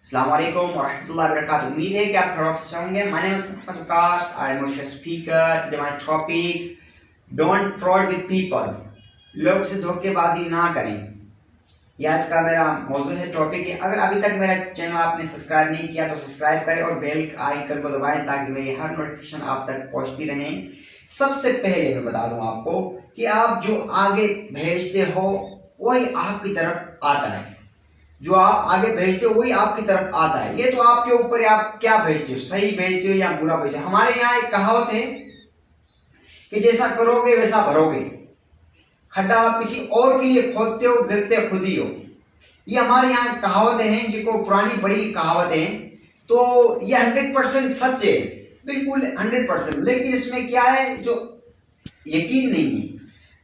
अस्सलाम वालेकुम warahmatullahi wabarakatuh. उम्मीद है कि आप खैरियत से होंगे. My name is Muhammad Waqas. I am your speaker. Today my topic: Don't fraud with people. लोग से धोखेबाजी ना करें. ये आज का मेरा मौजू है, टॉपिक है. अगर अभी तक मेरा चैनल आपने सब्सक्राइब नहीं किया तो सब्सक्राइब करें और बेल आइकन को दबाएं ताकि मेरी हर नोटिफिकेशन आप तक पहुंचती रहें. सबसे पहले मैं बता दूं आपको कि आप जो आगे भेजते हो वही आपकी तरफ आता है. जो आप आगे भेजते हो वही आपकी तरफ आता है. ये तो आपके ऊपर है, आप क्या भेजते हो, सही भेजते हो या बुरा भेजते हो. हमारे यहाँ एक कहावत है कि जैसा करोगे वैसा भरोगे. खड्डा आप किसी और के लिए खोदते हो, गिरते खुद ही हो. ये हमारे यहाँ कहावतें हैं, जिनको पुरानी बड़ी कहावतें हैं. तो ये 100% सच है, बिल्कुल 100%. लेकिन इसमें क्या है, जो यकीन नहीं है.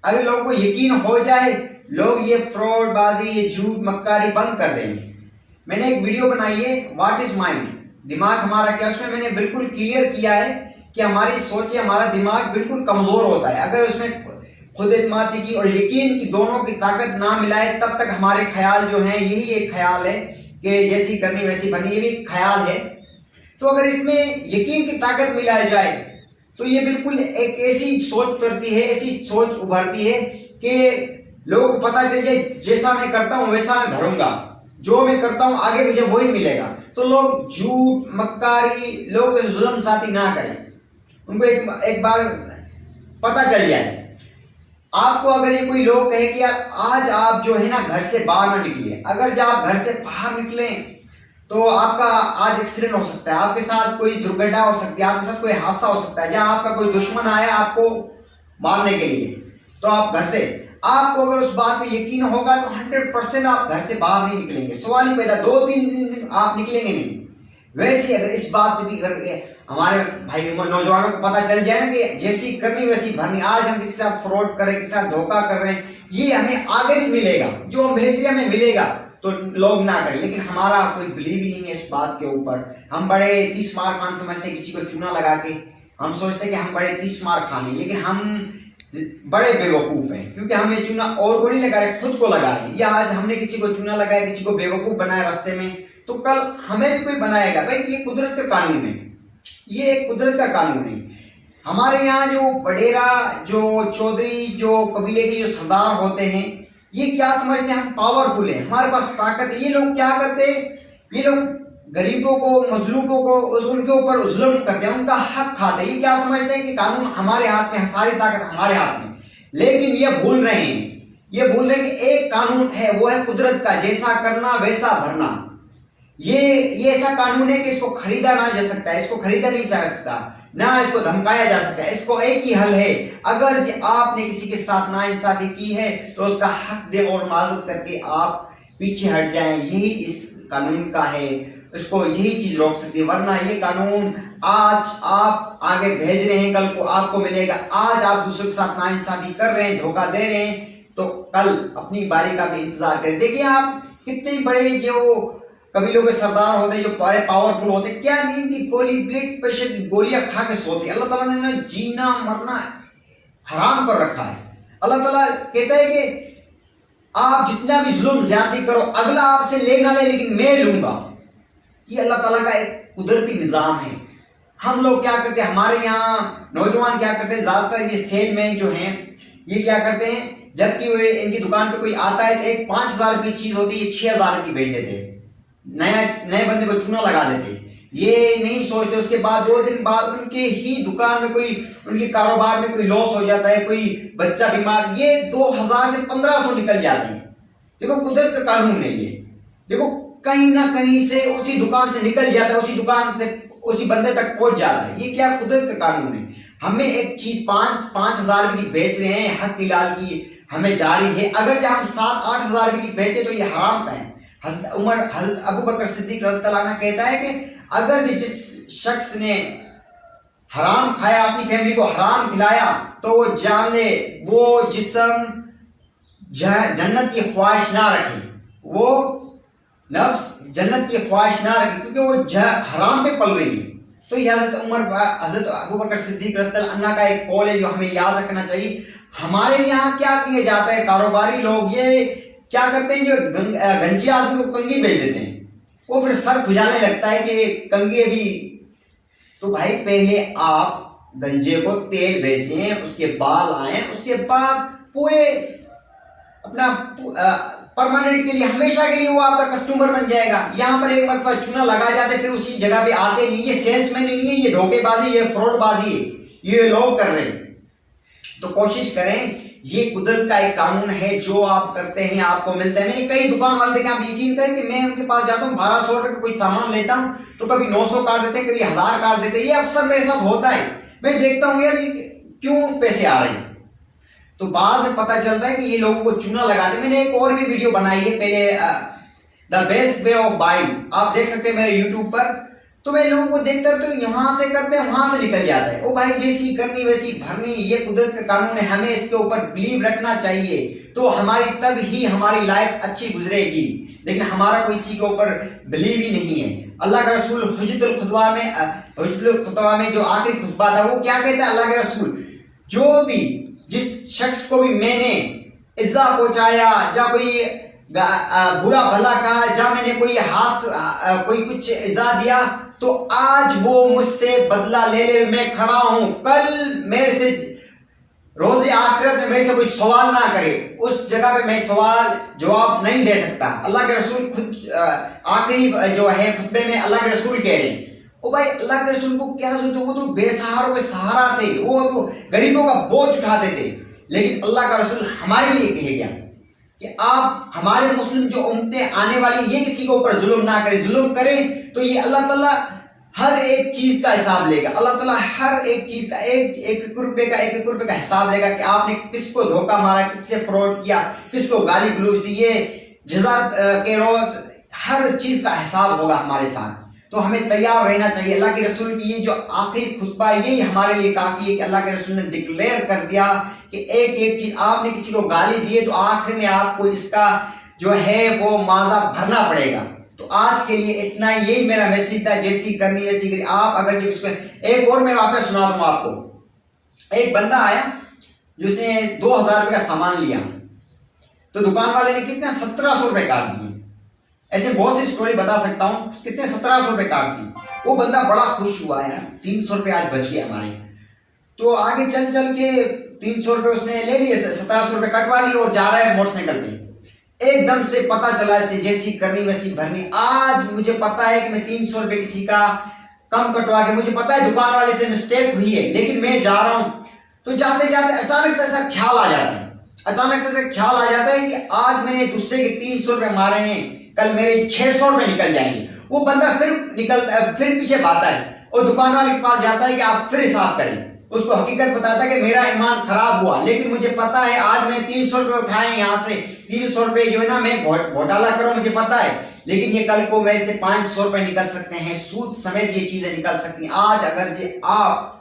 अगर लोगों को यकीन हो जाए, लोग ये फ्रॉड बाजी, ये झूठ मक्कारी बंद कर देंगे. मैंने एक वीडियो बनाई है, व्हाट इज माइंड, दिमाग हमारा क्या. उसमें मैंने बिल्कुल क्लियर किया है कि हमारी सोच, हमारा दिमाग बिल्कुल कमजोर होता है. अगर उसमें खुद एतमादी की और यकीन की दोनों की ताकत ना मिलाए, तब तक हमारे ख्याल जो हैं, यही एक ख्याल है कि जैसी करनी वैसी बननी, ये भी ख्याल है. तो अगर इसमें यकीन की ताकत मिलाई जाए तो ये बिल्कुल एक ऐसी सोच उतरती है, ऐसी सोच उभरती है कि लोगों को पता चल जाए जैसा मैं करता हूं वैसा मैं भरूंगा, जो मैं करता हूं आगे मुझे वही मिलेगा. तो लोग झूठ मक्कारी, लोग जुल्म साथी ना करें. उनको एक बार पता चल जाए. आपको अगर ये कोई लोग कहे कि यार आज आप जो है ना घर से बाहर ना निकलिए, अगर जब आप घर से बाहर निकलें तो आपका आज एक्सीडेंट हो सकता है, आपके साथ कोई दुर्घटना हो सकती है, आपके साथ कोई हादसा हो सकता है, जहां आपका कोई दुश्मन आया आपको मारने के लिए, तो आप घर से, आपको अगर उस बात पे यकीन होगा तो 100% आप घर से बाहर नहीं निकलेंगे. सवाल ही पैदा, 2-3 दिन आप निकलेंगे नहीं. वैसे अगर इस बात पे भी हमारे भाई नौजवानों को पता चल जाए ना कि जैसी करनी वैसी भरनी, आज हम किसी के साथ फ्रॉड कर रहे हैं, किसी के साथ धोखा कर रहे हैं, ये हमें आगे भी मिलेगा, जो हम भेज रहे हैं हमें मिलेगा, तो लोग ना करें. लेकिन हमारा कोई बिलीव ही नहीं है इस बात के ऊपर. हम बड़े 30 मार खान समझते हैं, किसी को चूना लगा के हम सोचते हैं कि हम बड़े 30 मार खाने, लेकिन हम बड़े बेवकूफ हैं, क्योंकि हम ये चूना और को नहीं लगा रहे, खुद को लगा रहे. या आज हमने किसी को चूना लगाया, किसी को बेवकूफ बनाया रास्ते में, तो कल हमें भी कोई बनाएगा. भाई ये कुदरत का कानून है, ये एक कुदरत का कानून है. हमारे यहाँ जो बडेरा, जो चौधरी, जो कबीले के जो सरदार होते हैं, ये क्या समझते हैं हम पावरफुल हैं, हमारे पास ताकत है. ये लोग क्या करते हैं, ये लोग गरीबों को, मजलूमों को उनके ऊपर जुल्म करते हैं, उनका हक खाते हैं. ये क्या समझते हैं कि कानून हमारे हाथ में, सारी ताकत हमारे हाथ में. लेकिन ये भूल रहे हैं, ये भूल रहे हैं कि एक कानून है, वो है कुदरत का, जैसा करना वैसा भरना. ये ऐसा कानून है कि इसको खरीदा ना जा सकता है, इसको खरीदा नहीं जा सकता, ना इसको धमकाया जा सकता है. इसको एक ही हल है, अगर आपने किसी के साथ नाइंसाफी की है तो उसका हक दे और माजरत करके आप पीछे हट जाएं. यही इस कानून का है, इसको यही चीज रोक सकती है. वरना ये कानून आज आप आगे भेज रहे हैं, कल को आपको मिलेगा. आज आप दूसरों के साथ नाइंसाफी कर रहे हैं, धोखा दे रहे हैं, तो कल अपनी बारी का भी इंतजार करें. देखिए आप कितने बड़े जो कबीलों के सरदार होते हैं, जो बड़े पावरफुल होते हैं, क्या नींद की गोली, ब्लड प्रेशर की गोलियां खा के सोते हैं. अल्लाह ताला ने जीना मरना हराम कर रखा है. अल्लाह ताला कहता है कि आप जितना भी जुल्म ज्यादती करो, अगला आपसे ले ना ले, लेकिन मैं लूंगा. ये अल्लाह ताला का एक कुदरती निज़ाम है. हम लोग क्या करते हैं, हमारे यहाँ नौजवान क्या करते हैं, ज्यादातर ये सेलमैन जो हैं, ये क्या करते हैं, जबकि इनकी दुकान पे कोई आता है, एक 5,000 की चीज होती है, 6,000 की बेच देते हैं, नए बंदे को चूना लगा देते. ये नहीं सोचते उसके बाद 2 दिन बाद उनके ही दुकान में कोई, उनके कारोबार में कोई लॉस हो जाता है, कोई बच्चा बीमार, ये 2,000 से 1,500 निकल जाते हैं. देखो कुदरत का कानून है ये. देखो कहीं ना कहीं से उसी दुकान से निकल जाता है, उसी दुकान तक, उसी बंदे तक पहुंच जाता है. ये क्या कुदरत का कानून है. हमें एक चीज 5,000 की बेच रहे हैं, हक इलाज की हमें जारी है. अगर जब हम 7-8 हजार की बेचे तो ये हराम का है. हज़रत अबू बकर सिद्दीक रज़ियल्लाहु अन्हु कहता है कि अगर जिस शख्स ने हराम खाया, अपनी फैमिली को हराम खिलाया, तो वो जान ले वो जिस्म जन्नत की ख्वाहिश ना रखे, वो नफ्स जन्नत की ख्वाहिश ना रखे, क्योंकि वो हराम पे पल रही है. तो ये हज़रत अबू बकर सिद्दीक रज़ियल्लाहु अन्हु का एक कौल है जो हमें याद रखना चाहिए. हमारे यहाँ क्या किया जाता है, कारोबारी लोग ये क्या करते हैं, जो गंजी आदमी को कंगी भेज देते हैं, وہ پھر سر کھجانے لگتا ہے کہ کنگھی ابھی. تو بھائی پہلے آپ گنجے کو تیل بیچیں, اس کے بال آئیں, اس کے بعد پورے اپنا پرماننٹ کے لیے, ہمیشہ کے لیے وہ آپ کا کسٹمر بن جائے گا. یہاں پر ایک مرتبہ چونا لگا جاتے پھر اسی جگہ پہ آتے نہیں. یہ سیلس مین نہیں ہے, یہ دھوکے بازی, یہ فراڈ بازی ہے, یہ لوگ کر رہے ہیں. تو کوشش کریں, یہ قدرت کا ایک قانون ہے, جو آپ کرتے ہیں آپ کو ملتا ہے. میں نے کئی دکان والے دیکھے, آپ یقین کریں کہ میں ان کے پاس جاتا ہوں 1200 روپے کا کوئی سامان لیتا ہوں تو کبھی 900 کاٹ دیتے ہیں, کبھی 1000 کاٹ دیتے ہیں. یہ اکثر میرے ساتھ ہوتا ہے. میں دیکھتا ہوں یار کیوں پیسے آ رہے ہیں, تو بعد میں پتہ چلتا ہے کہ یہ لوگوں کو چونا لگاتے. میں نے ایک اور بھی ویڈیو بنائی ہے پہلے, the best way of buying, آپ دیکھ سکتے ہیں میرے یوٹیوب پر. تو میں لوگوں کو دیکھتا ہوں تو یہاں سے کرتے ہیں وہاں سے نکل جاتا ہے. او بھائی جیسی کرنی ویسی بھرنی, یہ قدرت کا قانون ہے, ہمیں اس کے اوپر بلیو رکھنا چاہیے تو ہماری تب ہی ہماری لائف اچھی گزرے گی. لیکن ہمارا کوئی اسی کے اوپر بلیو ہی نہیں ہے. اللہ کا رسول حجۃ الخطبہ میں جو آخری خطبہ تھا وہ کیا کہتا ہے اللہ کے رسول, جو بھی جس شخص کو بھی میں نے عزا پہنچایا, جا کوئی برا بھلا کہا, جا میں نے کوئی ہاتھ کوئی کچھ عزا دیا, تو آج وہ مجھ سے بدلہ لے لے, میں کھڑا ہوں. کل میرے سے روز آخرت میں میرے سے کوئی سوال نہ کرے, اس جگہ پہ میں سوال جواب نہیں دے سکتا. اللہ کے رسول خود آخری جو ہے خطبے میں اللہ کے رسول کہہ رہے ہیں. او بھائی اللہ کے رسول کو کیا ضرورت ہے, وہ تو بے سہاروں کے سہارا تھے, وہ تو غریبوں کا بوجھ اٹھاتے تھے. لیکن اللہ کا رسول ہمارے لیے کہے گیا کہ آپ ہمارے مسلم جو امتیں آنے والی, یہ کسی کے اوپر ظلم نہ کریں. ظلم کریں تو یہ اللہ تعالیٰ ہر ایک چیز کا حساب لے گا. اللہ تعالیٰ ہر ایک چیز کا ایک روپے کا حساب لے گا کہ آپ نے کس کو دھوکہ مارا, کس سے فراڈ کیا, کس کو گالی گلوچ دی. یہ جزا کے روز ہر چیز کا حساب ہوگا ہمارے ساتھ. تو ہمیں تیار رہنا چاہیے. اللہ کے رسول کی یہ جو آخری خطبہ ہے یہی ہمارے لیے کافی ہے کہ اللہ کے رسول نے ڈکلیئر کر دیا کہ ایک چیز, آپ نے کسی کو گالی دی ہے تو آخر میں آپ کو اس کا جو ہے وہ معاوضہ بھرنا پڑے گا. تو آج کے لیے اتنا, یہی میرا میسج تھا, جیسی کرنی ویسی کرنی. آپ اگر اس کو ایک اور میں واقعہ سنا دوں آپ کو. ایک بندہ آیا جس نے 2000 روپے کا سامان لیا, تو دکان والے نے کتنے 1700 روپے کاٹ دیے. ایسے بہت سی سٹوری بتا سکتا ہوں, کتنے 1700 روپے کاٹ دی. وہ بندہ بڑا خوش ہوا ہے, 300 روپے آج بچ گئے ہمارے. تو آگے چل کے 300 روپے اس نے لے لیے, 1700 روپے کٹوا لیے اور جا رہا ہے موٹر سائیکل پہ. ایک دم سے پتا چلا اسے جیسی کرنی ویسی بھرنی. آج مجھے پتا ہے کہ میں 300 روپے کسی کا کم کٹوا کے, مجھے پتا ہے دکان والے سے مسٹیک ہوئی ہے, لیکن میں جا رہا ہوں. تو جاتے جاتے اچانک سے ایسا خیال آ جاتا ہے کہ آج میں نے دوسرے کے 300 روپے مارے ہیں, کل میرے 600 روپے نکل جائیں گے. وہ بندہ پھر پیچھے بھاگتا ہے اور دکان والے کے پاس جاتا ہے کہ آپ پھر حساب کریں. اس کو حقیقت بتاتا ہے کہ میرا ایمان خراب ہوا, لیکن مجھے پتا ہے آج میں نے 300 روپے اٹھائے یہاں سے, 300 روپے جو ہے نا میں گھوٹالا کروں, مجھے پتا ہے, لیکن یہ کل کو میرے سے 500 روپے نکل سکتے ہیں, سود سمیت یہ چیزیں نکل سکتی ہیں. آج اگر آپ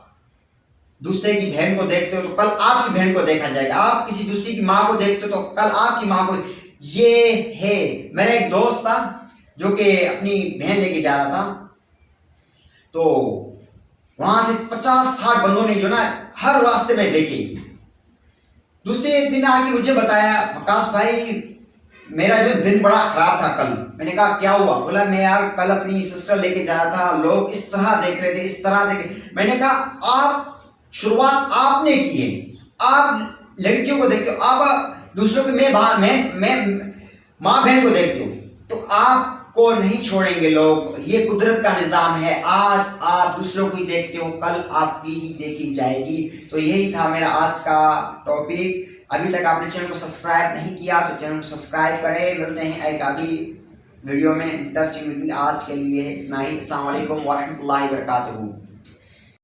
دوسرے کی بہن کو دیکھتے ہو تو کل آپ کی بہن کو دیکھا جائے گا. آپ کسی دوسری کی ماں کو دیکھتے ہو تو کل آپ کی ماں کو. یہ ہے, میرا ایک دوست تھا جو کہ اپنی بہن لے کے جا رہا تھا, تو وہاں سے 50-60 بندوں نے جو نا ہر راستے میں دیکھے. دوسرے دن آ کے مجھے بتایا, وقاص بھائی میرا جو دن بڑا خراب تھا کل. میں نے کہا کیا ہوا؟ بولا میں یار کل اپنی سسٹر لے کے جا رہا تھا, لوگ اس طرح دیکھ رہے تھے, اس طرح دیکھ رہے. میں نے کہا آپ شروعات آپ نے کی ہے, آپ لڑکیوں کو دیکھتے ہو, آپ دوسروں کی میں ماں بہن کو دیکھتے ہو, تو آپ کو نہیں چھوڑیں گے لوگ. یہ قدرت کا نظام ہے. آج آپ دوسروں کو ہی دیکھتے ہو, کل آپ کی ہی دیکھی جائے گی. تو یہی تھا میرا آج کا ٹاپک. ابھی تک آپ نے چینل کو سبسکرائب نہیں کیا تو چینل کو سبسکرائب کریں. ملتے ہیں ایک آگے ویڈیو میں انٹرسٹنگ. آج کے لیے اتنا ہی. السلام علیکم ورحمۃ اللہ وبرکاتہ.